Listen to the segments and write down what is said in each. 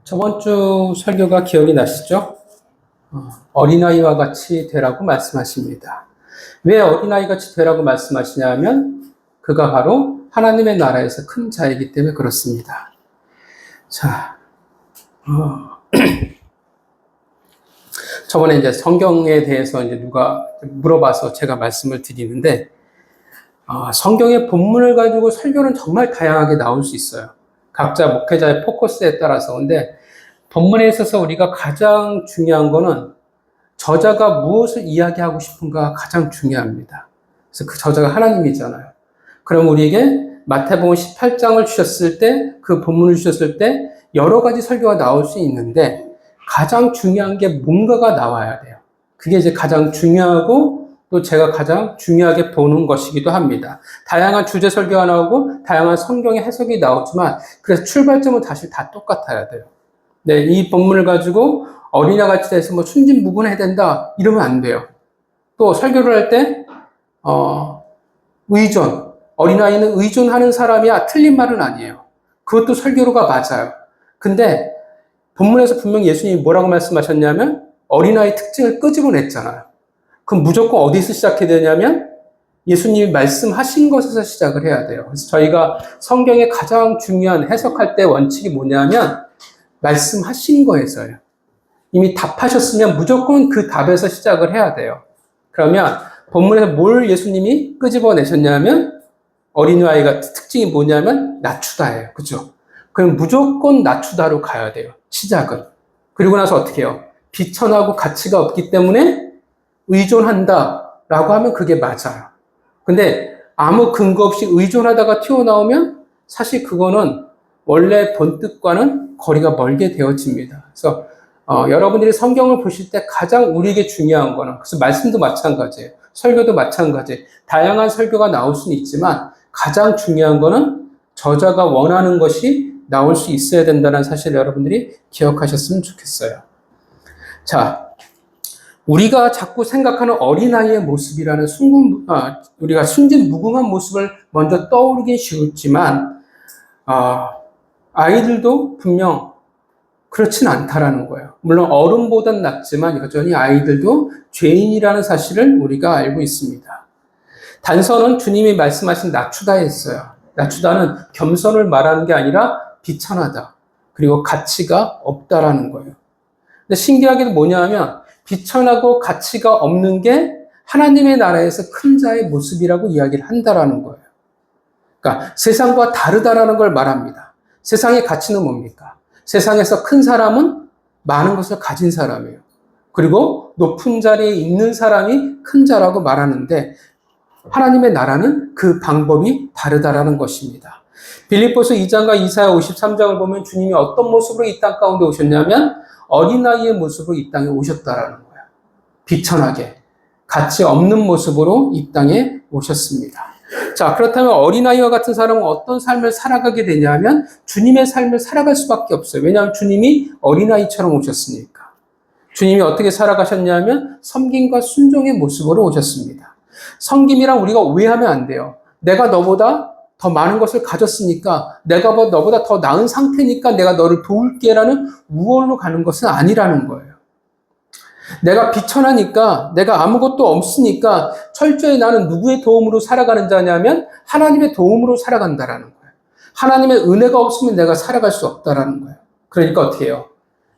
저번 주 설교가 기억이 나시죠? 어린아이와 같이 되라고 말씀하십니다. 왜 어린아이 같이 되라고 말씀하시냐면 그가 바로 하나님의 나라에서 큰 자이기 때문에 그렇습니다. 자, 저번에 이제 성경에 대해서 이제 누가 물어봐서 제가 말씀을 드리는데, 성경의 본문을 가지고 설교는 정말 다양하게 나올 수 있어요. 각자 목회자의 포커스에 따라서. 근데 본문에 있어서 우리가 가장 중요한 거는 저자가 무엇을 이야기하고 싶은가 가장 중요합니다. 그래서 그 저자가 하나님이잖아요. 그럼 우리에게 마태복음 18장을 주셨을 때, 그 본문을 주셨을 때 여러 가지 설교가 나올 수 있는데 가장 중요한 게 뭔가가 나와야 돼요. 그게 이제 가장 중요하고 또 제가 가장 중요하게 보는 것이기도 합니다. 다양한 주제 설교가 나오고 다양한 성경의 해석이 나오지만 그래서 출발점은 사실 다 똑같아야 돼요. 네, 이 본문을 가지고 어린아 같이 돼서 뭐 순진무구해야 된다 이러면 안 돼요. 또 설교를 할 때 의존, 어린아이는 의존하는 사람이야 틀린 말은 아니에요. 그것도 설교로가 맞아요. 근데 본문에서 분명 예수님이 뭐라고 말씀하셨냐면 어린아이 특징을 끄집어냈잖아요. 그럼 무조건 어디서 시작해야 되냐면 예수님이 말씀하신 것에서 시작을 해야 돼요. 그래서 저희가 성경의 가장 중요한 해석할 때 원칙이 뭐냐면 말씀하신 거에서요. 이미 답하셨으면 무조건 그 답에서 시작을 해야 돼요. 그러면 본문에서 뭘 예수님이 끄집어내셨냐면 어린아이가 특징이 뭐냐면 낮추다예요. 그죠? 그럼 무조건 낮추다로 가야 돼요. 시작은. 그리고 나서 어떻게 해요? 비천하고 가치가 없기 때문에 의존한다라고 하면 그게 맞아요. 근데 아무 근거 없이 의존하다가 튀어나오면 사실 그거는 원래 본뜻과는 거리가 멀게 되어집니다. 그래서 여러분들이 성경을 보실 때 가장 우리에게 중요한 거는, 그래서 말씀도 마찬가지예요. 설교도 마찬가지예요. 다양한 설교가 나올 수는 있지만 가장 중요한 거는 저자가 원하는 것이 나올 수 있어야 된다는 사실을 여러분들이 기억하셨으면 좋겠어요. 자, 우리가 자꾸 생각하는 어린아이의 모습이라는 우리가 순진무궁한 모습을 먼저 떠오르긴 쉽지만 아이들도 분명 그렇진 않다라는 거예요. 물론 어른보단 낫지만 여전히 아이들도 죄인이라는 사실을 우리가 알고 있습니다. 단서는 주님이 말씀하신 낮추다였어요. 낮추다는 겸손을 말하는 게 아니라 비천하다. 그리고 가치가 없다라는 거예요. 근데 신기하게도 뭐냐 하면 비천하고 가치가 없는 게 하나님의 나라에서 큰 자의 모습이라고 이야기를 한다라는 거예요. 그러니까 세상과 다르다라는 걸 말합니다. 세상의 가치는 뭡니까? 세상에서 큰 사람은 많은 것을 가진 사람이에요. 그리고 높은 자리에 있는 사람이 큰 자라고 말하는데 하나님의 나라는 그 방법이 다르다라는 것입니다. 빌립보서 2장과 이사야 53장을 보면 주님이 어떤 모습으로 이 땅 가운데 오셨냐면 어린아이의 모습으로 이 땅에 오셨다라는 거예요. 비천하게 가치 없는 모습으로 이 땅에 오셨습니다. 자, 그렇다면 어린아이와 같은 사람은 어떤 삶을 살아가게 되냐면 주님의 삶을 살아갈 수밖에 없어요. 왜냐하면 주님이 어린아이처럼 오셨으니까. 주님이 어떻게 살아가셨냐면 섬김과 순종의 모습으로 오셨습니다. 섬김이랑 우리가 오해하면 안 돼요. 내가 너보다 더 많은 것을 가졌으니까, 내가 너보다 더 나은 상태니까 내가 너를 도울게라는 우월로 가는 것은 아니라는 거예요. 내가 비천하니까, 내가 아무것도 없으니까 철저히 나는 누구의 도움으로 살아가는 자냐면 하나님의 도움으로 살아간다라는 거예요. 하나님의 은혜가 없으면 내가 살아갈 수 없다라는 거예요. 그러니까 어떻게 해요?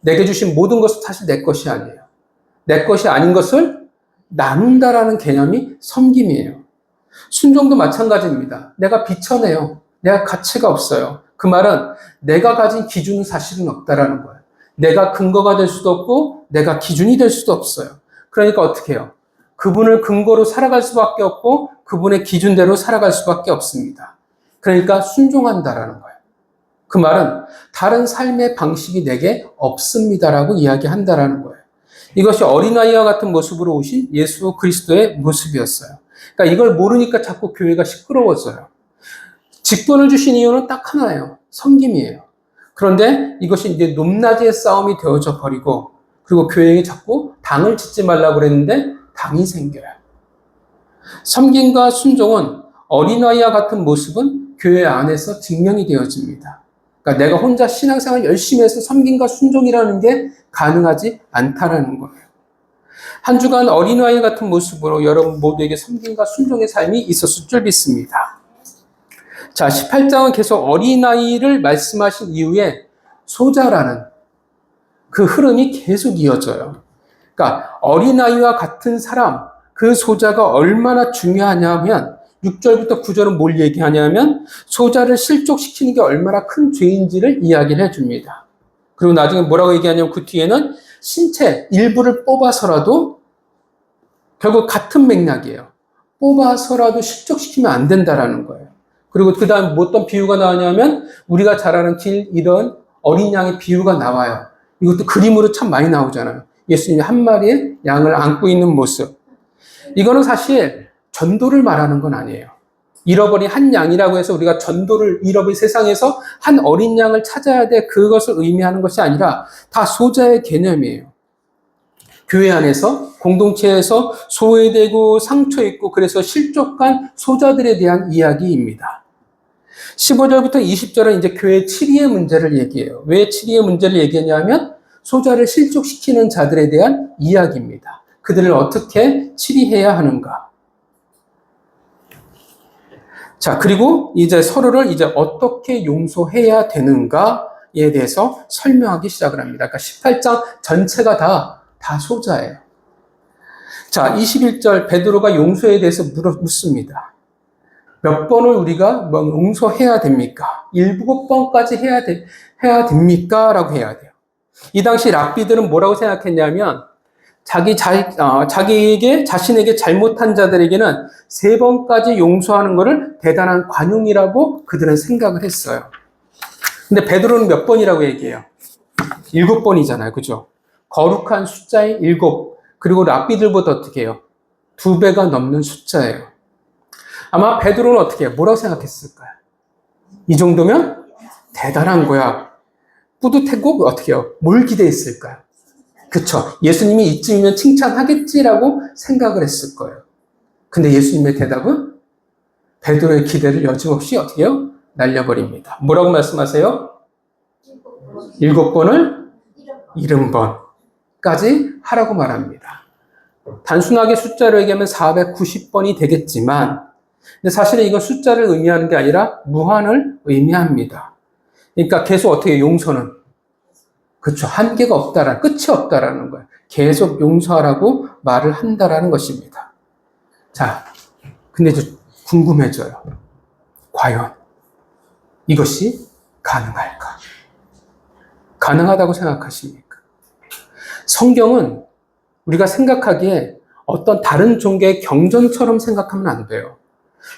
내게 주신 모든 것은 사실 내 것이 아니에요. 내 것이 아닌 것을 나눈다라는 개념이 섬김이에요. 순종도 마찬가지입니다. 내가 비천해요. 내가 가치가 없어요. 그 말은 내가 가진 기준은 사실은 없다라는 거예요. 내가 근거가 될 수도 없고 내가 기준이 될 수도 없어요. 그러니까 어떻게 해요? 그분을 근거로 살아갈 수밖에 없고 그분의 기준대로 살아갈 수밖에 없습니다. 그러니까 순종한다라는 거예요. 그 말은 다른 삶의 방식이 내게 없습니다라고 이야기한다라는 거예요. 이것이 어린아이와 같은 모습으로 오신 예수 그리스도의 모습이었어요. 그러니까 이걸 모르니까 자꾸 교회가 시끄러워져요. 직분을 주신 이유는 딱 하나예요. 섬김이에요. 그런데 이것이 이제 높낮이의 싸움이 되어져 버리고 그리고 교회에 자꾸 당을 짓지 말라고 그랬는데 당이 생겨요. 섬김과 순종은 어린아이와 같은 모습은 교회 안에서 증명이 되어집니다. 그러니까 내가 혼자 신앙생활 열심히 해서 섬김과 순종이라는 게 가능하지 않다라는 거예요. 한 주간 어린아이 같은 모습으로 여러분 모두에게 섬김과 순종의 삶이 있었을 줄 믿습니다. 자, 18장은 계속 어린아이를 말씀하신 이후에 소자라는 그 흐름이 계속 이어져요. 그러니까 어린아이와 같은 사람, 그 소자가 얼마나 중요하냐면 6절부터 9절은 뭘 얘기하냐면 소자를 실족시키는 게 얼마나 큰 죄인지를 이야기를 해줍니다. 그리고 나중에 뭐라고 얘기하냐면 그 뒤에는 신체 일부를 뽑아서라도 결국 같은 맥락이에요. 뽑아서라도 실족시키면 안 된다라는 거예요. 그리고 그 다음 어떤 비유가 나오냐면 우리가 잘 아는 길 이런 어린 양의 비유가 나와요. 이것도 그림으로 참 많이 나오잖아요. 예수님이 한 마리의 양을 안고 있는 모습. 이거는 사실 전도를 말하는 건 아니에요. 잃어버린 한 양이라고 해서 우리가 전도를 잃어버린 세상에서 한 어린 양을 찾아야 돼 그것을 의미하는 것이 아니라 다 소자의 개념이에요. 교회 안에서 공동체에서 소외되고 상처있고 그래서 실족한 소자들에 대한 이야기입니다. 15절부터 20절은 이제 교회 치리의 문제를 얘기해요. 왜 치리의 문제를 얘기하냐면 소자를 실족시키는 자들에 대한 이야기입니다. 그들을 어떻게 치리해야 하는가. 자, 그리고 이제 서로를 이제 어떻게 용서해야 되는가에 대해서 설명하기 시작을 합니다. 그러니까 18장 전체가 다 소자예요. 자, 21절 베드로가 용서에 대해서 묻습니다. 몇 번을 우리가 용서해야 됩니까? 7번까지 해야 됩니까? 라고 해야 돼요. 이 당시 랍비들은 뭐라고 생각했냐면 자신에게 잘못한 자들에게는 3번까지 용서하는 것을 대단한 관용이라고 그들은 생각을 했어요. 근데 베드로는 몇 번이라고 얘기해요? 7번이잖아요. 그죠? 거룩한 숫자의 7. 그리고 랍비들보다 어떻게 해요? 2배가 넘는 숫자예요. 아마 베드로는 어떻게 해요? 뭐라고 생각했을까요? 이 정도면 대단한 거야. 뿌듯했고 어떻게 해요? 뭘 기대했을까요? 그쵸. 예수님이 이쯤이면 칭찬하겠지라고 생각을 했을 거예요. 근데 예수님의 대답은 베드로의 기대를 여지없이 어떻게 해요? 날려버립니다. 뭐라고 말씀하세요? 7번을 70번까지 하라고 말합니다. 단순하게 숫자로 얘기하면 490번이 되겠지만 근데 사실은 이건 숫자를 의미하는 게 아니라 무한을 의미합니다. 그러니까 계속 어떻게 용서는 그렇죠. 한계가 없다라는, 끝이 없다라는 거예요. 계속 용서하라고 말을 한다라는 것입니다. 자, 근데 이제 궁금해져요. 과연 이것이 가능할까? 가능하다고 생각하십니까? 성경은 우리가 생각하기에 어떤 다른 종교의 경전처럼 생각하면 안 돼요.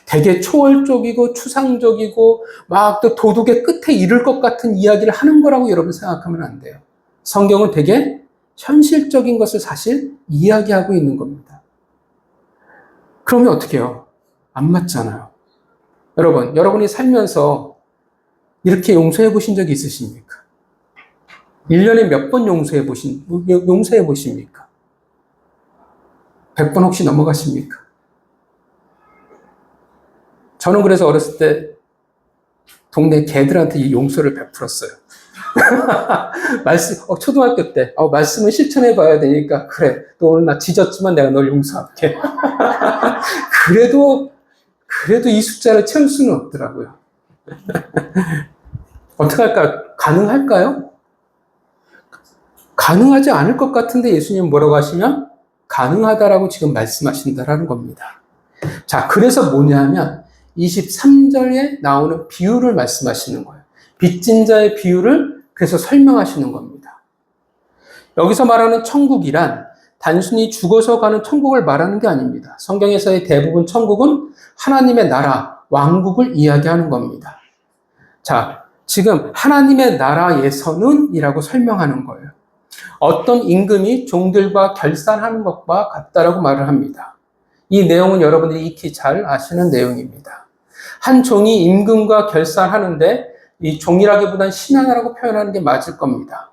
되게 초월적이고 추상적이고 막 또 도덕의 끝에 이를 것 같은 이야기를 하는 거라고 여러분 생각하면 안 돼요. 성경은 되게 현실적인 것을 사실 이야기하고 있는 겁니다. 그러면 어떻게 해요? 안 맞잖아요. 여러분이 살면서 이렇게 용서해 보신 적이 있으십니까? 1년에 몇 번 용서해 보십니까? 100번 혹시 넘어가십니까? 저는 그래서 어렸을 때 동네 개들한테 이 용서를 베풀었어요. 초등학교 때, 말씀을 실천해 봐야 되니까, 그래, 너 오늘 나 짖었지만 내가 널 용서할게. 그래도 이 숫자를 채울 수는 없더라고요. 어떻게 할까요? 가능할까요? 가능하지 않을 것 같은데 예수님 뭐라고 하시면 가능하다라고 지금 말씀하신다라는 겁니다. 자, 그래서 뭐냐면 23절에 나오는 비유를 말씀하시는 거예요. 빚진 자의 비유를 그래서 설명하시는 겁니다. 여기서 말하는 천국이란 단순히 죽어서 가는 천국을 말하는 게 아닙니다. 성경에서의 대부분 천국은 하나님의 나라, 왕국을 이야기하는 겁니다. 자, 지금 하나님의 나라에서는 이라고 설명하는 거예요. 어떤 임금이 종들과 결산하는 것과 같다라고 말을 합니다. 이 내용은 여러분들이 익히 잘 아시는 내용입니다. 한 종이 임금과 결산하는데 이 종이라기보다는 신하라고 표현하는 게 맞을 겁니다.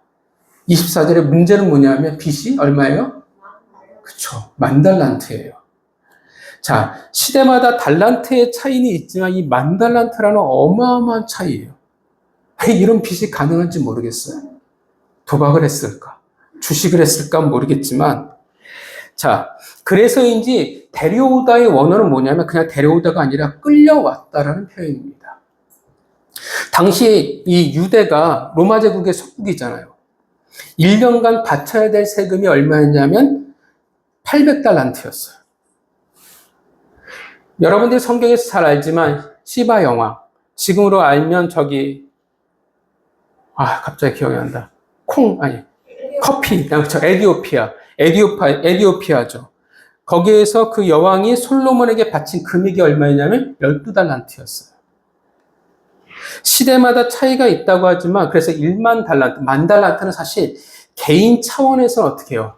24절의 문제는 뭐냐면 빚이 얼마예요? 그쵸. 10,000달란트예요. 자, 시대마다 달란트의 차이는 있지만 이 10,000달란트라는 어마어마한 차이예요. 왜 이런 빚이 가능한지 모르겠어요. 도박을 했을까? 주식을 했을까 모르겠지만, 자, 그래서인지 데려오다의 원어는 뭐냐면 그냥 데려오다가 아니라 끌려왔다라는 표현입니다. 당시 이 유대가 로마 제국의 속국이잖아요. 1년간 바쳐야 될 세금이 얼마였냐면 800달란트였어요. 여러분들이 성경에서 잘 알지만 시바 여왕, 지금으로 알면 갑자기 기억이 안 난다. 커피, 에디오피아죠. 거기에서 그 여왕이 솔로몬에게 바친 금액이 얼마였냐면 12달란트였어요. 시대마다 차이가 있다고 하지만 그래서 1만 달란트, 만 달란트는 사실 개인 차원에서는 어떻게 해요?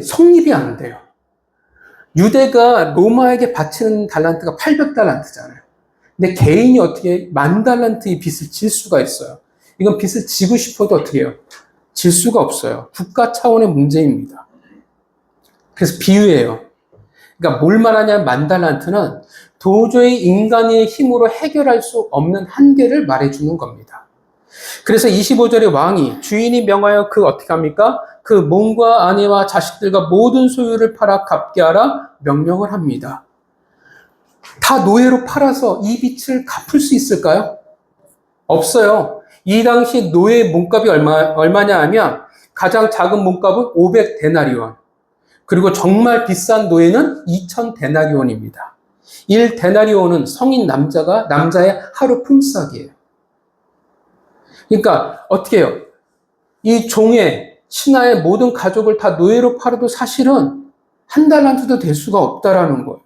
성립이 안 돼요. 유대가 로마에게 바치는 달란트가 800달란트잖아요. 근데 개인이 어떻게 만 달란트의 빚을 질 수가 있어요. 이건 빚을 지고 싶어도 어떻게 해요? 질 수가 없어요. 국가 차원의 문제입니다. 그래서 비유예요. 그러니까 뭘 말하냐면 만 달란트는 도저히 인간의 힘으로 해결할 수 없는 한계를 말해주는 겁니다. 그래서 25절에 왕이 주인이 명하여 어떻게 합니까? 그 몸과 아내와 자식들과 모든 소유를 팔아 갚게 하라 명령을 합니다. 다 노예로 팔아서 이 빚을 갚을 수 있을까요? 없어요. 이 당시 노예 몸값이 얼마냐 하면 가장 작은 몸값은 500데나리온. 그리고 정말 비싼 노예는 2000데나리온입니다. 1데나리온은 성인 남자의 하루 품삯이에요. 그러니까 어떻게 해요? 이 종의 신하의 모든 가족을 다 노예로 팔아도 사실은 한 달란트도 될 수가 없다라는 거예요.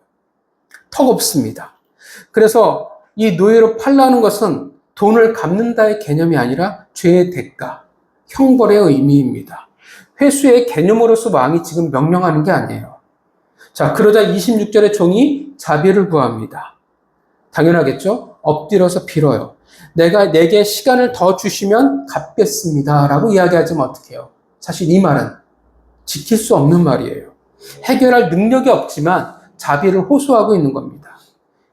턱없습니다. 그래서 이 노예로 팔라는 것은 돈을 갚는다의 개념이 아니라 죄의 대가, 형벌의 의미입니다. 회수의 개념으로서 왕이 지금 명령하는 게 아니에요. 자, 그러자 26절에 종이 자비를 구합니다. 당연하겠죠? 엎드려서 빌어요. 내게 시간을 더 주시면 갚겠습니다. 라고 이야기하지만 어떡해요? 사실 이 말은 지킬 수 없는 말이에요. 해결할 능력이 없지만 자비를 호소하고 있는 겁니다.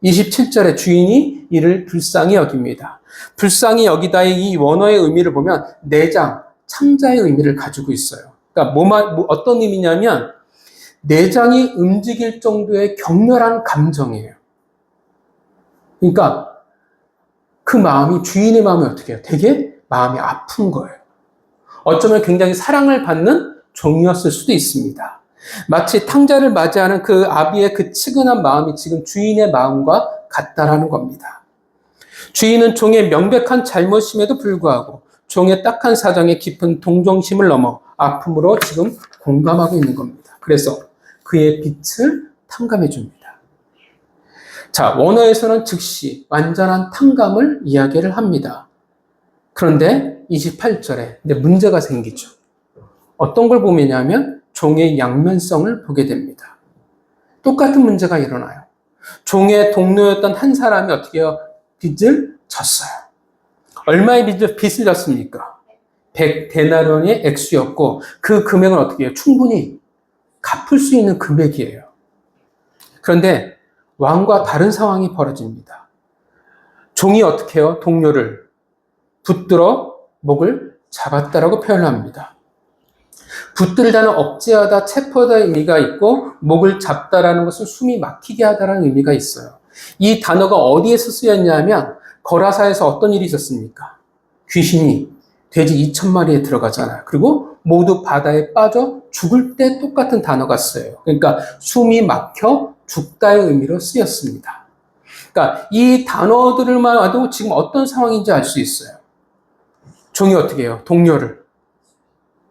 27절에 주인이 이를 불쌍히 여깁니다. 불쌍히 여기다의 이 원어의 의미를 보면 내장, 창자의 의미를 가지고 있어요. 그러니까 어떤 의미냐면 내장이 움직일 정도의 격렬한 감정이에요. 그러니까 그 마음이, 주인의 마음이 어떻게 해요? 되게 마음이 아픈 거예요. 어쩌면 굉장히 사랑을 받는 종이었을 수도 있습니다. 마치 탕자를 맞이하는 그 아비의 그 측은한 마음이 지금 주인의 마음과 같다라는 겁니다. 주인은 종의 명백한 잘못임에도 불구하고 종의 딱한 사정에 깊은 동정심을 넘어 아픔으로 지금 공감하고 있는 겁니다. 그래서 그의 빛을 탕감해 줍니다. 자, 원어에서는 즉시 완전한 탕감을 이야기를 합니다. 그런데 28절에 근데 문제가 생기죠. 어떤 걸 보면냐면 종의 양면성을 보게 됩니다. 똑같은 문제가 일어나요. 종의 동료였던 한 사람이 어떻게 해요? 빚을 졌어요. 얼마의 빚을 졌습니까? 100데나리온의 액수였고 그 금액은 어떻게 해요? 충분히 갚을 수 있는 금액이에요. 그런데 왕과 다른 상황이 벌어집니다. 종이 어떻게 해요? 동료를 붙들어 목을 잡았다라고 표현합니다. 붙들다는 억제하다, 체포하다의 의미가 있고 목을 잡다라는 것은 숨이 막히게 하다라는 의미가 있어요. 이 단어가 어디에서 쓰였냐면 거라사에서 어떤 일이 있었습니까? 귀신이 돼지 2000마리에 들어가잖아요. 그리고 모두 바다에 빠져 죽을 때 똑같은 단어가 쓰여요. 그러니까 숨이 막혀 죽다의 의미로 쓰였습니다. 그러니까 이 단어들만 와도 지금 어떤 상황인지 알 수 있어요. 종이 어떻게 해요? 동료를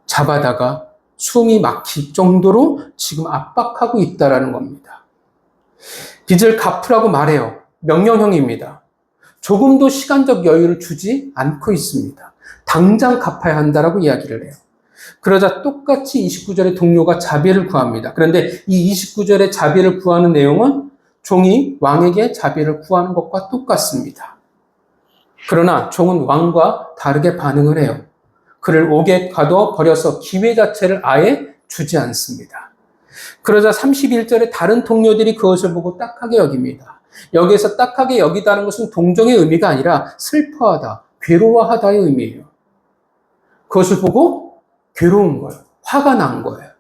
잡아다가 숨이 막힐 정도로 지금 압박하고 있다는 겁니다. 빚을 갚으라고 말해요. 명령형입니다. 조금도 시간적 여유를 주지 않고 있습니다. 당장 갚아야 한다라고 이야기를 해요. 그러자 똑같이 29절에 동료가 자비를 구합니다. 그런데 이 29절에 자비를 구하는 내용은 종이 왕에게 자비를 구하는 것과 똑같습니다. 그러나 종은 왕과 다르게 반응을 해요. 그를 옥에 가둬버려서 기회 자체를 아예 주지 않습니다. 그러자 31절에 다른 동료들이 그것을 보고 딱하게 여깁니다. 여기에서 딱하게 여기다는 것은 동정의 의미가 아니라 슬퍼하다, 괴로워하다의 의미예요. 그것을 보고 괴로운 거예요. 화가 난 거예요.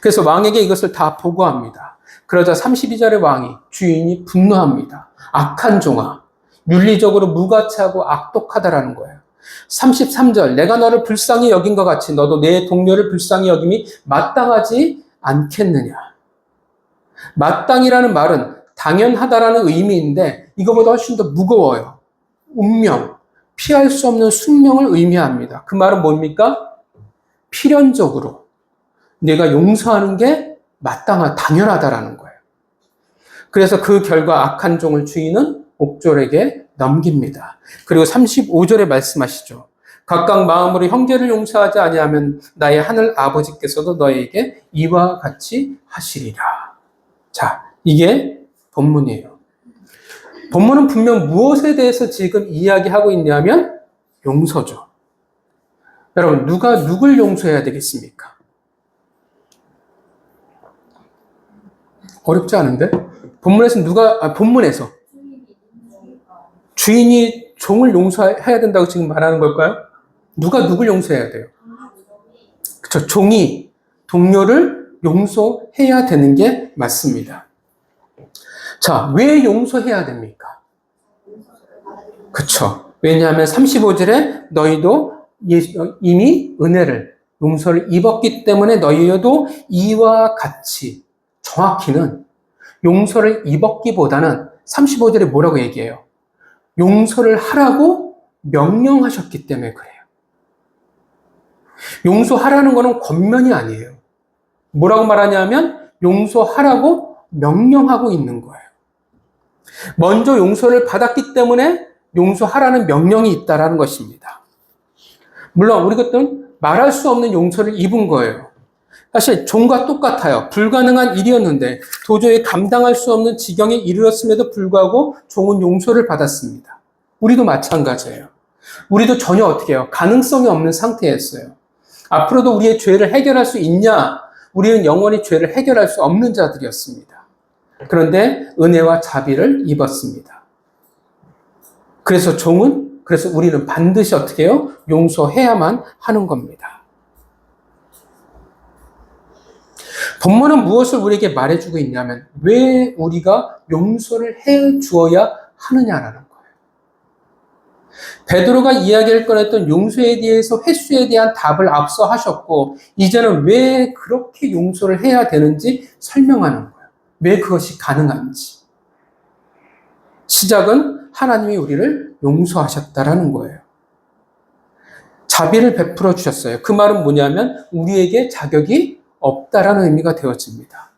그래서 왕에게 이것을 다 보고합니다. 그러자 32절의 왕이 주인이 분노합니다. 악한 종아, 윤리적으로 무가치하고 악독하다라는 거예요. 33절, 내가 너를 불쌍히 여긴 것 같이 너도 내 동료를 불쌍히 여김이 마땅하지 않겠느냐. 마땅이라는 말은 당연하다라는 의미인데 이거보다 훨씬 더 무거워요. 운명, 피할 수 없는 숙명을 의미합니다. 그 말은 뭡니까? 필연적으로 내가 용서하는 게 당연하다라는 거예요. 그래서 그 결과 악한 종을 주인은 옥졸에게 넘깁니다. 그리고 35절에 말씀하시죠. 각각 마음으로 형제를 용서하지 아니하면 나의 하늘 아버지께서도 너에게 이와 같이 하시리라. 자, 이게 본문이에요. 본문은 분명 무엇에 대해서 지금 이야기하고 있냐면 용서죠. 여러분, 누가 누굴 용서해야 되겠습니까? 어렵지 않은데? 본문에서 주인이 종을 용서해야 된다고 지금 말하는 걸까요? 누가 누굴 용서해야 돼요? 그렇죠. 종이 동료를 용서해야 되는 게 맞습니다. 자, 왜 용서해야 됩니까? 그렇죠. 왜냐하면 35절에 너희도 이미 용서를 입었기 때문에 너희도 이와 같이, 정확히는 용서를 입었기보다는 35절에 뭐라고 얘기해요? 용서를 하라고 명령하셨기 때문에 그래요. 용서하라는 것은 권면이 아니에요. 뭐라고 말하냐면 용서하라고 명령하고 있는 거예요. 먼저 용서를 받았기 때문에 용서하라는 명령이 있다라는 것입니다. 물론 우리 것들은 말할 수 없는 용서를 입은 거예요. 사실 종과 똑같아요. 불가능한 일이었는데 도저히 감당할 수 없는 지경에 이르렀음에도 불구하고 종은 용서를 받았습니다. 우리도 마찬가지예요. 우리도 전혀 어떻게 해요? 가능성이 없는 상태였어요. 앞으로도 우리의 죄를 해결할 수 있냐? 우리는 영원히 죄를 해결할 수 없는 자들이었습니다. 그런데 은혜와 자비를 입었습니다. 그래서 우리는 반드시 어떻게 해요? 용서해야만 하는 겁니다. 본문은 무엇을 우리에게 말해주고 있냐면 왜 우리가 용서를 해 주어야 하느냐라는 거예요. 베드로가 이야기를 꺼냈던 용서에 대해서 횟수에 대한 답을 앞서 하셨고 이제는 왜 그렇게 용서를 해야 되는지 설명하는 거예요. 왜 그것이 가능한지. 시작은 하나님이 우리를 용서하셨다라는 거예요. 자비를 베풀어 주셨어요. 그 말은 뭐냐면 우리에게 자격이 없다라는 의미가 되어집니다.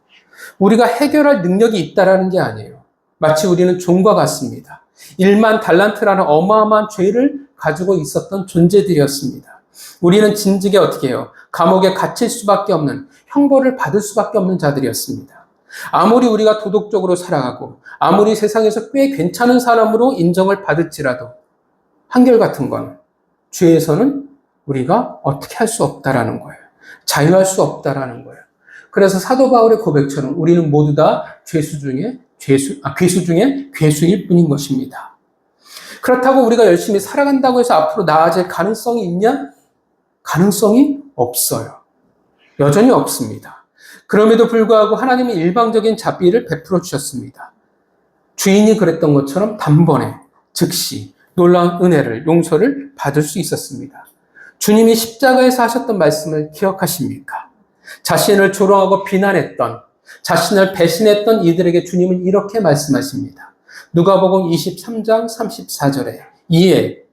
우리가 해결할 능력이 있다라는 게 아니에요. 마치 우리는 종과 같습니다. 1만 달란트라는 어마어마한 죄를 가지고 있었던 존재들이었습니다. 우리는 진즉에 어떻게 해요? 감옥에 갇힐 수밖에 없는, 형벌을 받을 수밖에 없는 자들이었습니다. 아무리 우리가 도덕적으로 살아가고 아무리 세상에서 꽤 괜찮은 사람으로 인정을 받을지라도 한결같은 건 죄에서는 우리가 어떻게 할 수 없다라는 거예요. 자유할 수 없다라는 거예요. 그래서 사도 바울의 고백처럼 우리는 모두 다 괴수 중에 괴수일 뿐인 것입니다. 그렇다고 우리가 열심히 살아간다고 해서 앞으로 나아질 가능성이 있냐? 가능성이 없어요. 여전히 없습니다. 그럼에도 불구하고 하나님이 일방적인 자비를 베풀어 주셨습니다. 주인이 그랬던 것처럼 단번에 즉시 놀라운 은혜를, 용서를 받을 수 있었습니다. 주님이 십자가에서 하셨던 말씀을 기억하십니까? 자신을 조롱하고 비난했던, 자신을 배신했던 이들에게 주님은 이렇게 말씀하십니다. 누가복음 23장 34절에 이에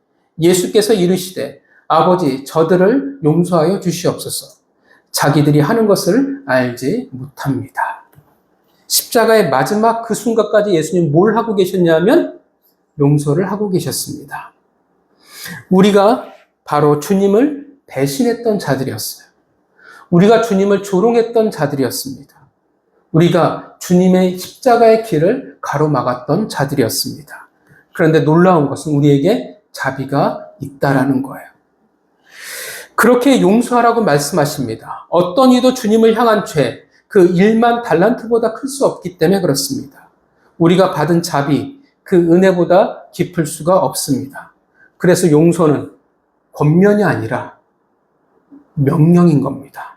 예수께서 이르시되 아버지 저들을 용서하여 주시옵소서. 자기들이 하는 것을 알지 못합니다. 십자가의 마지막 그 순간까지 예수님 뭘 하고 계셨냐면 용서를 하고 계셨습니다. 우리가 바로 주님을 배신했던 자들이었어요. 우리가 주님을 조롱했던 자들이었습니다. 우리가 주님의 십자가의 길을 가로막았던 자들이었습니다. 그런데 놀라운 것은 우리에게 자비가 있다라는 거예요. 그렇게 용서하라고 말씀하십니다. 어떤 이도 주님을 향한 죄, 그 1만 달란트보다 클 수 없기 때문에 그렇습니다. 우리가 받은 자비, 그 은혜보다 깊을 수가 없습니다. 그래서 용서는 권면이 아니라 명령인 겁니다.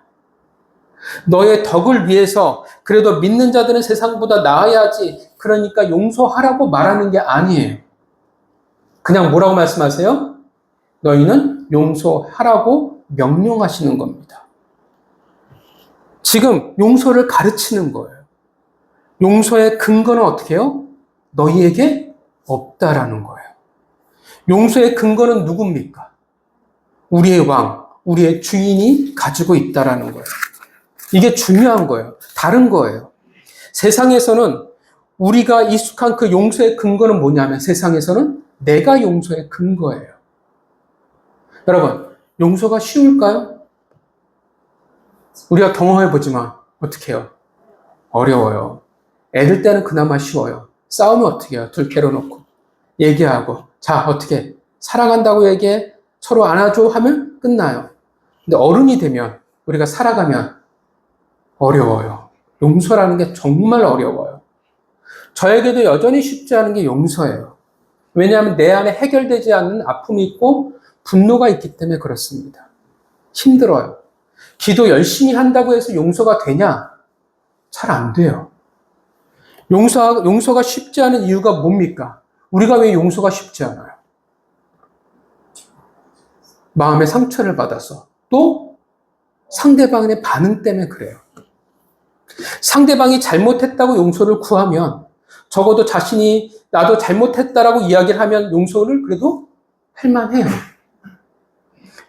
너의 덕을 위해서 그래도 믿는 자들은 세상보다 나아야지, 그러니까 용서하라고 말하는 게 아니에요. 그냥 뭐라고 말씀하세요? 너희는 용서하라고 명령하시는 겁니다. 지금 용서를 가르치는 거예요. 용서의 근거는 어떻게 해요? 너희에게 없다라는 거예요. 용서의 근거는 누굽니까? 우리의 왕, 우리의 주인이 가지고 있다라는 거예요. 이게 중요한 거예요. 다른 거예요. 세상에서는 우리가 익숙한 그 용서의 근거는 뭐냐면 세상에서는 내가 용서의 근거예요. 여러분, 용서가 쉬울까요? 우리가 경험해보지만 어떻게 해요? 어려워요. 애들 때는 그나마 쉬워요. 싸우면 어떻게 해요? 둘 캐러놓고 얘기하고 자 어떻게 사랑한다고 얘기해? 서로 안아줘 하면 끝나요. 근데 어른이 되면 우리가 살아가면 어려워요. 용서라는 게 정말 어려워요. 저에게도 여전히 쉽지 않은 게 용서예요. 왜냐하면 내 안에 해결되지 않는 아픔이 있고 분노가 있기 때문에 그렇습니다. 힘들어요. 기도 열심히 한다고 해서 용서가 되냐? 잘 안 돼요. 용서가 쉽지 않은 이유가 뭡니까? 우리가 왜 용서가 쉽지 않아요? 마음의 상처를 받아서 또 상대방의 반응 때문에 그래요. 상대방이 잘못했다고 용서를 구하면 적어도 자신이 나도 잘못했다라고 이야기를 하면 용서를 그래도 할만해요.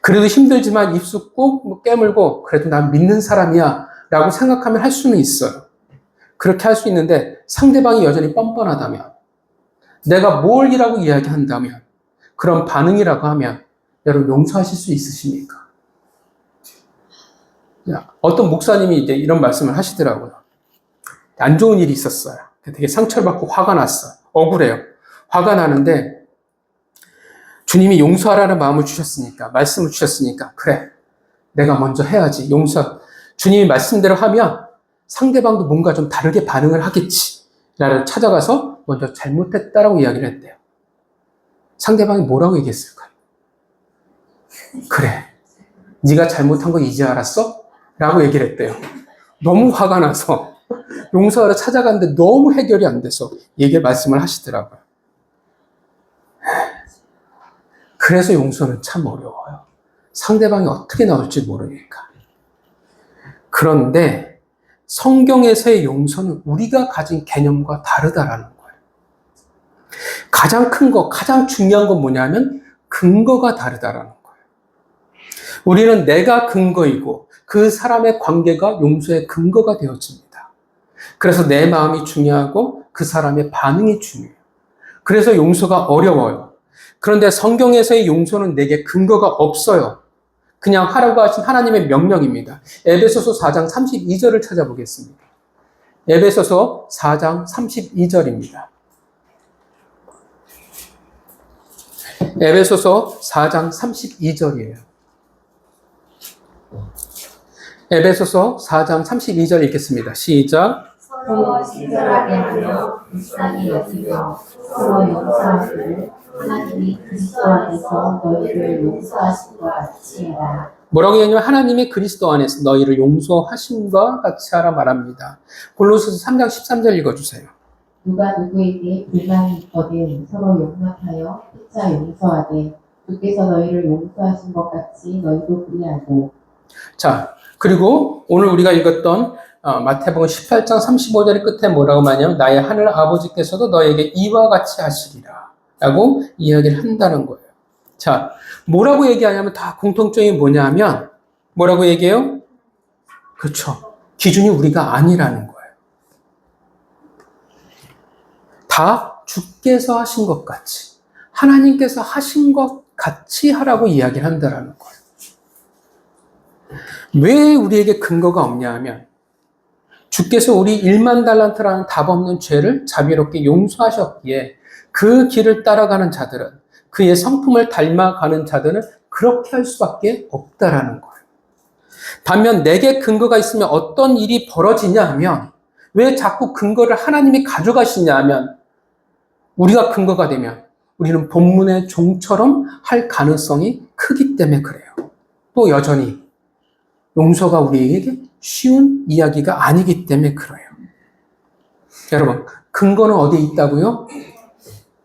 그래도 힘들지만 입술 꾹 깨물고 그래도 난 믿는 사람이야 라고 생각하면 할 수는 있어요. 그렇게 할 수 있는데 상대방이 여전히 뻔뻔하다면 내가 뭘이라고 이야기한다면 그런 반응이라고 하면 여러분 용서하실 수 있으십니까? 어떤 목사님이 이제 이런 말씀을 하시더라고요. 안 좋은 일이 있었어요. 되게 상처를 받고 화가 났어요. 억울해요. 화가 나는데 주님이 용서하라는 마음을 주셨으니까, 말씀을 주셨으니까 그래 내가 먼저 해야지. 주님이 말씀대로 하면 상대방도 뭔가 좀 다르게 반응을 하겠지 나를 찾아가서 먼저 잘못했다라고 이야기를 했대요. 상대방이 뭐라고 얘기했을까요? 그래 네가 잘못한 거 이제 알았어? 라고 얘기를 했대요. 너무 화가 나서 용서하러 찾아갔는데 너무 해결이 안 돼서 말씀을 하시더라고요. 그래서 용서는 참 어려워요. 상대방이 어떻게 나올지 모르니까. 그런데 성경에서의 용서는 우리가 가진 개념과 다르다라는 거예요. 가장 큰 거, 가장 중요한 건 뭐냐면 근거가 다르다라는 거예요. 우리는 내가 근거이고 그 사람의 관계가 용서의 근거가 되어집니다. 그래서 내 마음이 중요하고 그 사람의 반응이 중요해요. 그래서 용서가 어려워요. 그런데 성경에서의 용서는 내게 근거가 없어요. 그냥 하라고 하신 하나님의 명령입니다. 에베소서 4장 32절을 찾아보겠습니다. 에베소서 4장 32절입니다. 에베소서 4장 32절이에요. 에베소서 4장 32절 읽겠습니다. 시작. 서로 친절하게 하며 불쌍히 여기며 서로 용서하기를 하나님이 그리스도 안에서 너희를 용서하신 것 같이 해라. 뭐라고 얘기하냐면 하나님이 그리스도 안에서 너희를 용서하심과 같이 하라 말합니다. 골로새서 3장 13절 읽어주세요. 누가 누구에게 불만이 있거든 서로 용납하여 피차 용서하되 주께서 너희를 용서하신 것 같이 너희도 그리하고. 자, 그리고 오늘 우리가 읽었던 마태복음 18장 35절의 끝에 뭐라고 말하냐면 나의 하늘 아버지께서도 너에게 이와 같이 하시리라 라고 이야기를 한다는 거예요. 자, 뭐라고 얘기하냐면 다 공통점이 뭐냐면 뭐라고 얘기해요? 그렇죠. 기준이 우리가 아니라는 거예요. 다 주께서 하신 것 같이 하나님께서 하신 것 같이 하라고 이야기를 한다는 거예요. 왜 우리에게 근거가 없냐 하면 주께서 우리 1만 달란트라는 답 없는 죄를 자비롭게 용서하셨기에 그 길을 따라가는 자들은 그의 성품을 닮아가는 자들은 그렇게 할 수밖에 없다라는 거예요. 반면 내게 근거가 있으면 어떤 일이 벌어지냐 하면 왜 자꾸 근거를 하나님이 가져가시냐 하면 우리가 근거가 되면 우리는 본문의 종처럼 할 가능성이 크기 때문에 그래요. 또 여전히 용서가 우리에게 쉬운 이야기가 아니기 때문에 그래요. 여러분, 근거는 어디에 있다고요?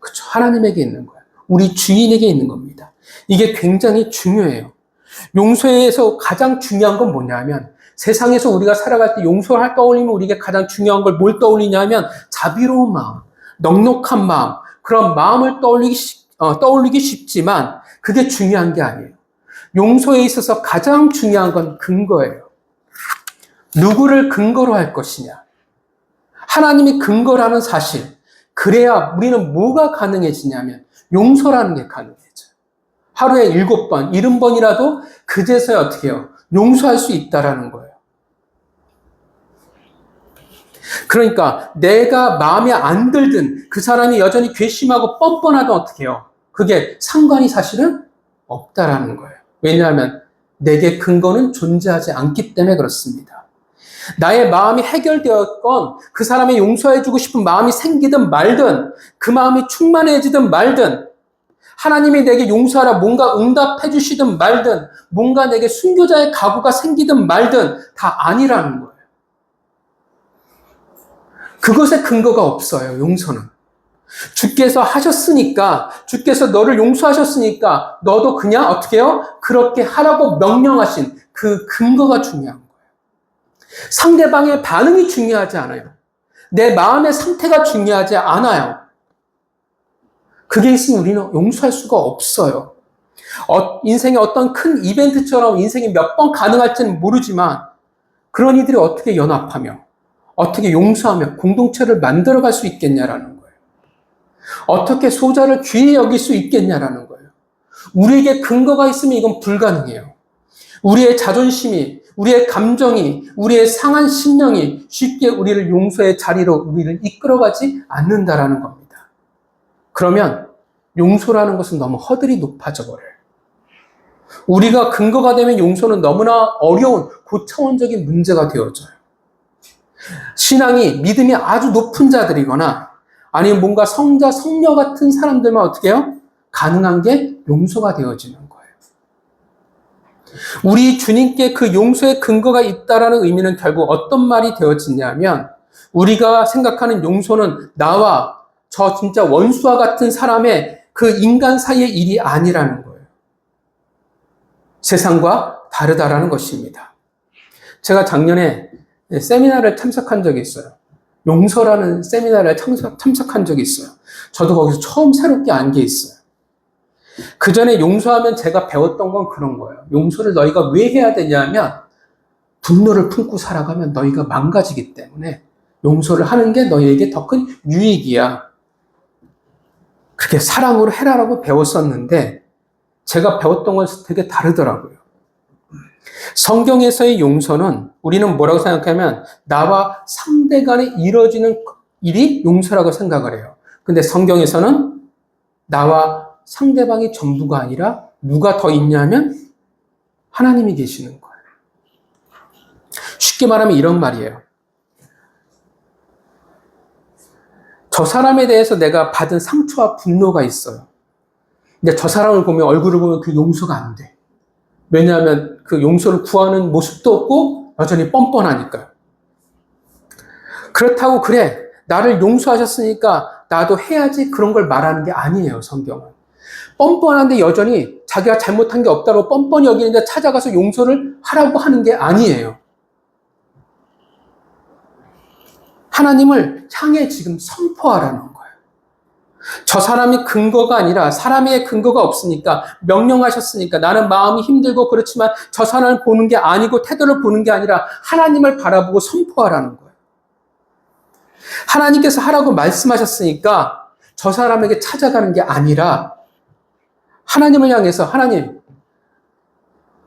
그렇죠. 하나님에게 있는 거예요. 우리 주인에게 있는 겁니다. 이게 굉장히 중요해요. 용서에서 가장 중요한 건 뭐냐면 세상에서 우리가 살아갈 때 용서를 떠올리면 우리에게 가장 중요한 걸 뭘 떠올리냐면 자비로운 마음, 넉넉한 마음, 그런 마음을 떠올리기 쉽지만 그게 중요한 게 아니에요. 용서에 있어서 가장 중요한 건 근거예요. 누구를 근거로 할 것이냐. 하나님이 근거라는 사실. 그래야 우리는 뭐가 가능해지냐면 용서라는 게 가능해져요. 하루에 7번, 70번이라도 그제서야 어떻게 해요? 용서할 수 있다라는 거예요. 그러니까 내가 마음에 안 들든 그 사람이 여전히 괘씸하고 뻔뻔하든 어떻게 해요? 그게 상관이 사실은 없다라는 거예요. 왜냐하면 내게 근거는 존재하지 않기 때문에 그렇습니다. 나의 마음이 해결되었건 그 사람의 용서해주고 싶은 마음이 생기든 말든 그 마음이 충만해지든 말든 하나님이 내게 용서하라 뭔가 응답해 주시든 말든 뭔가 내게 순교자의 각오가 생기든 말든 다 아니라는 거예요. 그것에 근거가 없어요. 용서는. 주께서 하셨으니까 주께서 너를 용서하셨으니까 너도 그냥 어떻게 해요? 그렇게 하라고 명령하신 그 근거가 중요한 거예요. 상대방의 반응이 중요하지 않아요. 내 마음의 상태가 중요하지 않아요. 그게 있으면 우리는 용서할 수가 없어요. 인생의 어떤 큰 이벤트처럼 인생이 몇 번 가능할지는 모르지만 그런 이들이 어떻게 연합하며 어떻게 용서하며 공동체를 만들어갈 수 있겠냐라는 거예요. 어떻게 소자를 귀히 여길 수 있겠냐라는 거예요. 우리에게 근거가 있으면 이건 불가능해요. 우리의 자존심이, 우리의 감정이, 우리의 상한 심령이 쉽게 우리를 용서의 자리로 우리를 이끌어가지 않는다라는 겁니다. 그러면 용서라는 것은 너무 허들이 높아져 버려요. 우리가 근거가 되면 용서는 너무나 어려운 고차원적인 문제가 되어져요. 신앙이 믿음이 아주 높은 자들이거나 아니면 뭔가 성자, 성녀 같은 사람들만 어떻게 해요? 가능한 게 용서가 되어지는 거예요. 우리 주님께 그 용서의 근거가 있다라는 의미는 결국 어떤 말이 되어지냐면 우리가 생각하는 용서는 나와 저 진짜 원수와 같은 사람의 그 인간 사이의 일이 아니라는 거예요. 세상과 다르다라는 것입니다. 제가 작년에 세미나를 참석한 적이 있어요. 용서라는 세미나를 참석한 적이 있어요. 저도 거기서 처음 새롭게 안 게 있어요. 그 전에 용서하면 제가 배웠던 건 그런 거예요. 용서를 너희가 왜 해야 되냐면 분노를 품고 살아가면 너희가 망가지기 때문에 용서를 하는 게 너희에게 더 큰 유익이야. 그렇게 사랑으로 해라라고 배웠었는데 제가 배웠던 건 되게 다르더라고요. 성경에서의 용서는 우리는 뭐라고 생각하면 나와 상대 간에 이루어지는 일이 용서라고 생각을 해요. 근데 성경에서는 나와 상대방이 전부가 아니라 누가 더 있냐면 하나님이 계시는 거예요. 쉽게 말하면 이런 말이에요. 저 사람에 대해서 내가 받은 상처와 분노가 있어요. 근데 저 사람을 보면 얼굴을 보면 그 용서가 안 돼. 왜냐하면 그 용서를 구하는 모습도 없고 여전히 뻔뻔하니까요. 그렇다고 그래 나를 용서하셨으니까 나도 해야지 그런 걸 말하는 게 아니에요. 성경은. 뻔뻔한데 여전히 자기가 잘못한 게 없다고 뻔뻔히 여기는데 찾아가서 용서를 하라고 하는 게 아니에요. 하나님을 향해 지금 선포하라는 거예요. 저 사람이 근거가 아니라 사람의 근거가 없으니까 명령하셨으니까 나는 마음이 힘들고 그렇지만 저 사람을 보는 게 아니고 태도를 보는 게 아니라 하나님을 바라보고 선포하라는 거예요. 하나님께서 하라고 말씀하셨으니까 저 사람에게 찾아가는 게 아니라 하나님을 향해서 하나님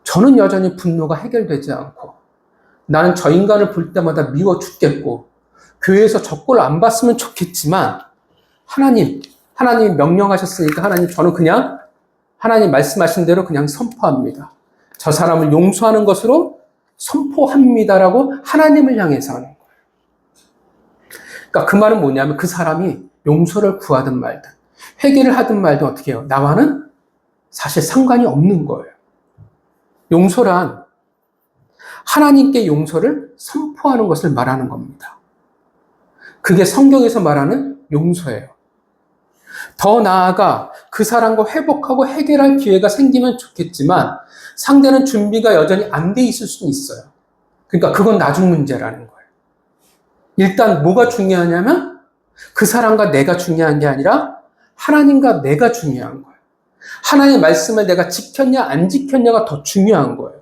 저는 여전히 분노가 해결되지 않고 나는 저 인간을 볼 때마다 미워 죽겠고 교회에서 저 꼴 안 봤으면 좋겠지만 하나님 명령하셨으니까 하나님 저는 그냥 하나님 말씀하신 대로 그냥 선포합니다. 저 사람을 용서하는 것으로 선포합니다라고 하나님을 향해서 하는 거예요. 그러니까 그 말은 뭐냐면 그 사람이 용서를 구하든 말든 회개를 하든 말든 어떻게 해요? 나와는 사실 상관이 없는 거예요. 용서란 하나님께 용서를 선포하는 것을 말하는 겁니다. 그게 성경에서 말하는 용서예요. 더 나아가 그 사람과 회복하고 해결할 기회가 생기면 좋겠지만 상대는 준비가 여전히 안 돼 있을 수는 있어요. 그러니까 그건 나중 문제라는 거예요. 일단 뭐가 중요하냐면 그 사람과 내가 중요한 게 아니라 하나님과 내가 중요한 거예요. 하나님의 말씀을 내가 지켰냐 안 지켰냐가 더 중요한 거예요.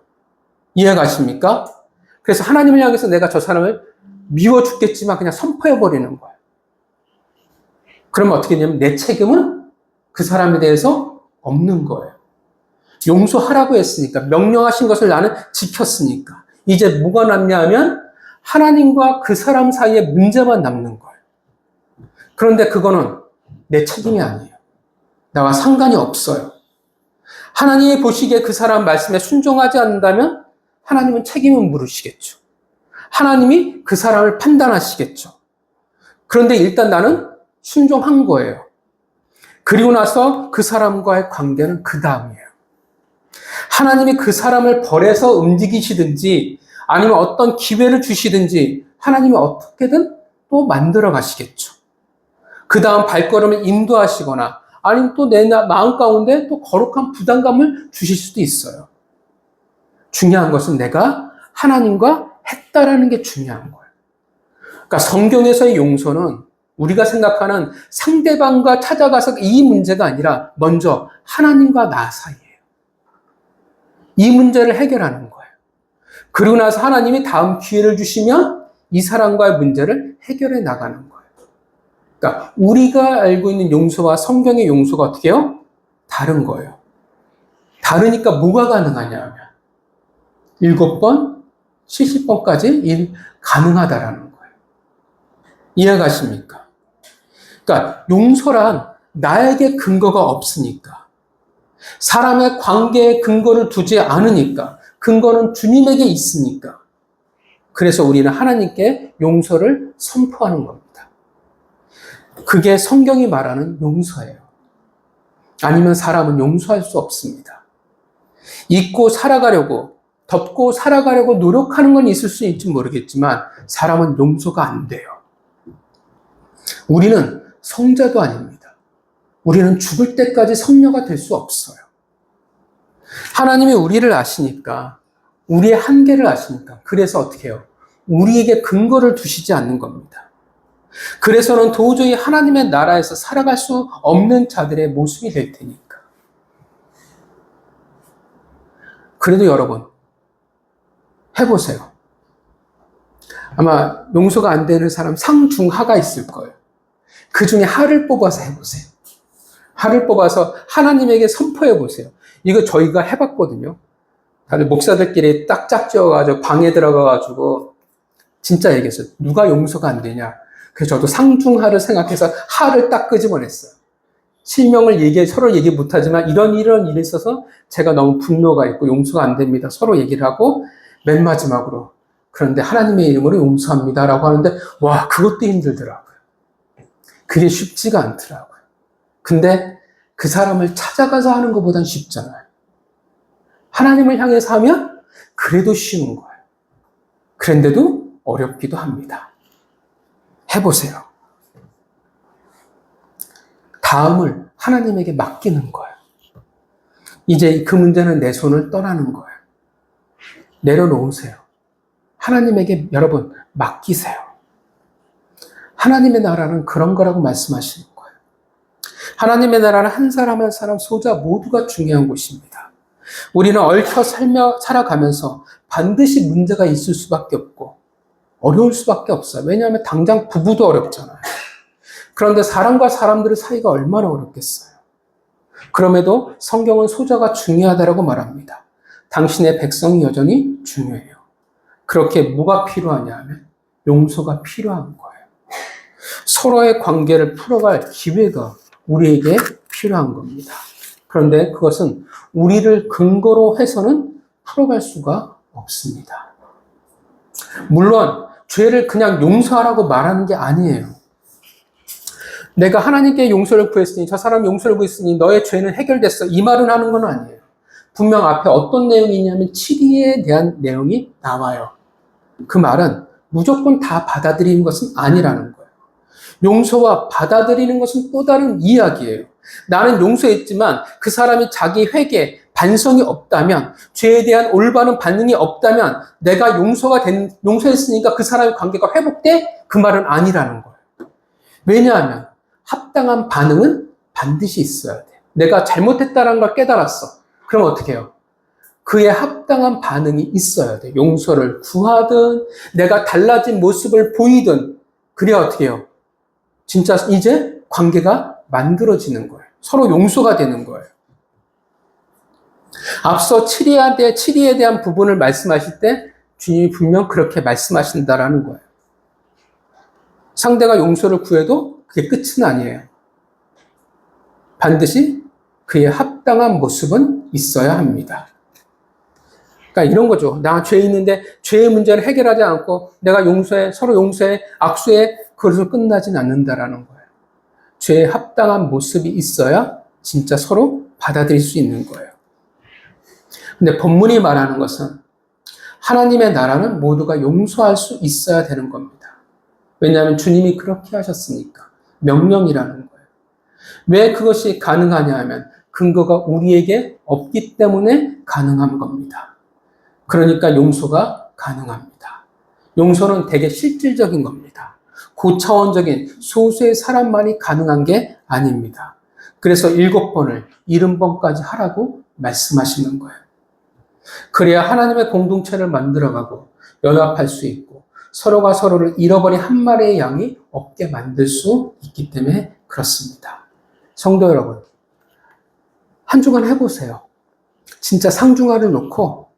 이해가십니까? 그래서 하나님을 향해서 내가 저 사람을 미워 죽겠지만 그냥 선포해버리는 거예요. 그러면 어떻게 되냐면 내 책임은 그 사람에 대해서 없는 거예요. 용서하라고 했으니까, 명령하신 것을 나는 지켰으니까. 이제 뭐가 남냐 하면 하나님과 그 사람 사이에 문제만 남는 거예요. 그런데 그거는 내 책임이 아니에요. 나와 상관이 없어요. 하나님이 보시기에 그 사람 말씀에 순종하지 않는다면 하나님은 책임을 물으시겠죠. 하나님이 그 사람을 판단하시겠죠. 그런데 일단 나는 순종한 거예요. 그리고 나서 그 사람과의 관계는 그 다음이에요. 하나님이 그 사람을 벌해서 움직이시든지 아니면 어떤 기회를 주시든지 하나님이 어떻게든 또 만들어 가시겠죠. 그 다음 발걸음을 인도하시거나 아니면 또 내 마음 가운데 또 거룩한 부담감을 주실 수도 있어요. 중요한 것은 내가 하나님과 했다라는 게 중요한 거예요. 그러니까 성경에서의 용서는 우리가 생각하는 상대방과 찾아가서 이 문제가 아니라 먼저 하나님과 나 사이예요. 이 문제를 해결하는 거예요. 그리고 나서 하나님이 다음 기회를 주시면 이 사람과의 문제를 해결해 나가는 거예요. 그러니까 우리가 알고 있는 용서와 성경의 용서가 어떻게 해요? 다른 거예요. 다르니까 뭐가 가능하냐 하면 7번, 70번까지 가능하다라는 거예요. 이해가십니까? 그러니까 용서란 나에게 근거가 없으니까, 사람의 관계에 근거를 두지 않으니까, 근거는 주님에게 있으니까, 그래서 우리는 하나님께 용서를 선포하는 겁니다. 그게 성경이 말하는 용서예요. 아니면 사람은 용서할 수 없습니다. 잊고 살아가려고, 덮고 살아가려고 노력하는 건 있을 수 있을지 모르겠지만 사람은 용서가 안 돼요. 우리는 성자도 아닙니다. 우리는 죽을 때까지 성녀가 될 수 없어요. 하나님이 우리를 아시니까, 우리의 한계를 아시니까, 그래서 어떻게 해요? 우리에게 근거를 두시지 않는 겁니다. 그래서는 도저히 하나님의 나라에서 살아갈 수 없는 자들의 모습이 될 테니까. 그래도 여러분, 해보세요. 아마 용서가 안 되는 사람 상중하가 있을 거예요. 그 중에 하를 뽑아서 해보세요. 하를 뽑아서 하나님에게 선포해보세요. 이거 저희가 해봤거든요. 다들 목사들끼리 딱 짝지어가지고 방에 들어가가지고 진짜 얘기했어요. 누가 용서가 안 되냐. 그래서 저도 상중하를 생각해서 하를 딱 끄집어냈어요. 실명을 서로 얘기 못하지만 이런 일이 있어서 제가 너무 분노가 있고 용서가 안 됩니다. 서로 얘기를 하고 맨 마지막으로 그런데 하나님의 이름으로 용서합니다라고 하는데 와, 그것도 힘들더라고요. 그게 쉽지가 않더라고요. 근데 그 사람을 찾아가서 하는 것보단 쉽잖아요. 하나님을 향해서 하면 그래도 쉬운 거예요. 그런데도 어렵기도 합니다. 해보세요. 다음을 하나님에게 맡기는 거예요. 이제 그 문제는 내 손을 떠나는 거예요. 내려놓으세요. 하나님에게 여러분 맡기세요. 하나님의 나라는 그런 거라고 말씀하시는 거예요. 하나님의 나라는 한 사람 한 사람 소자 모두가 중요한 곳입니다. 우리는 얽혀 살아가면서 반드시 문제가 있을 수밖에 없고 어려울 수밖에 없어요. 왜냐하면 당장 부부도 어렵잖아요. 그런데 사람과 사람들의 사이가 얼마나 어렵겠어요. 그럼에도 성경은 소자가 중요하다고 말합니다. 당신의 백성이 여전히 중요해요. 그렇게 뭐가 필요하냐 하면 용서가 필요한 거예요. 서로의 관계를 풀어갈 기회가 우리에게 필요한 겁니다. 그런데 그것은 우리를 근거로 해서는 풀어갈 수가 없습니다. 물론 죄를 그냥 용서하라고 말하는 게 아니에요. 내가 하나님께 용서를 구했으니 저 사람 용서를 구했으니 너의 죄는 해결됐어. 이 말은 하는 건 아니에요. 분명 앞에 어떤 내용이 있냐면 7위에 대한 내용이 나와요. 그 말은 무조건 다 받아들이는 것은 아니라는 거예요. 용서와 받아들이는 것은 또 다른 이야기예요. 나는 용서했지만 그 사람이 자기 회개, 반성이 없다면, 죄에 대한 올바른 반응이 없다면 내가 용서했으니까 그 사람의 관계가 회복돼? 그 말은 아니라는 거예요. 왜냐하면 합당한 반응은 반드시 있어야 돼. 내가 잘못했다는 걸 깨달았어. 그럼 어떻게 해요? 그의 합당한 반응이 있어야 돼. 용서를 구하든 내가 달라진 모습을 보이든 그래야 어떻게 해요? 진짜 이제 관계가 만들어지는 거예요. 서로 용서가 되는 거예요. 앞서 7위에 대한 부분을 말씀하실 때 주님이 분명 그렇게 말씀하신다라는 거예요. 상대가 용서를 구해도 그게 끝은 아니에요. 반드시 그의 합당한 모습은 있어야 합니다. 그러니까 이런 거죠. 나 죄 있는데 죄의 문제를 해결하지 않고 내가 용서해, 서로 용서해, 악수해, 그것으로 끝나진 않는다라는 거예요. 죄의 합당한 모습이 있어야 진짜 서로 받아들일 수 있는 거예요. 근데 본문이 말하는 것은 하나님의 나라는 모두가 용서할 수 있어야 되는 겁니다. 왜냐하면 주님이 그렇게 하셨으니까. 명령이라는 거예요. 왜 그것이 가능하냐 하면 근거가 우리에게 없기 때문에 가능한 겁니다. 그러니까 용서가 가능합니다. 용서는 되게 실질적인 겁니다. 고차원적인 소수의 사람만이 가능한 게 아닙니다. 그래서 7번을 70번까지 하라고 말씀하시는 거예요. 그래야 하나님의 공동체를 만들어가고 연합할 수 있고 서로가 서로를 잃어버린 한 마리의 양이 없게 만들 수 있기 때문에 그렇습니다. 성도 여러분, 한 주간 해보세요. 진짜 상중하를 놓고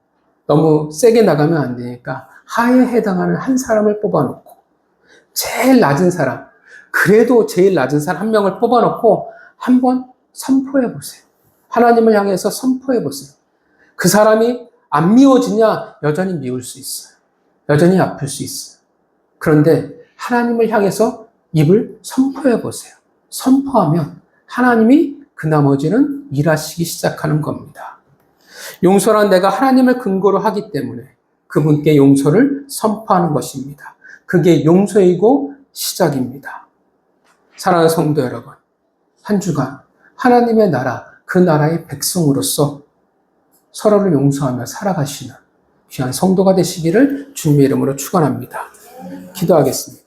너무 세게 나가면 안 되니까 하에 해당하는 한 사람을 뽑아놓고 제일 낮은 사람, 그래도 제일 낮은 사람 한 명을 뽑아놓고 한번 선포해보세요. 하나님을 향해서 선포해보세요. 그 사람이 안 미워지냐? 여전히 미울 수 있어요. 여전히 아플 수 있어요. 그런데 하나님을 향해서 입을 선포해보세요. 선포하면 하나님이 그 나머지는 일하시기 시작하는 겁니다. 용서란 내가 하나님을 근거로 하기 때문에 그분께 용서를 선포하는 것입니다. 그게 용서이고 시작입니다. 사랑하는 성도 여러분, 한 주간 하나님의 나라, 그 나라의 백성으로서 서로를 용서하며 살아가시는 귀한 성도가 되시기를 주님의 이름으로 축원합니다. 기도하겠습니다.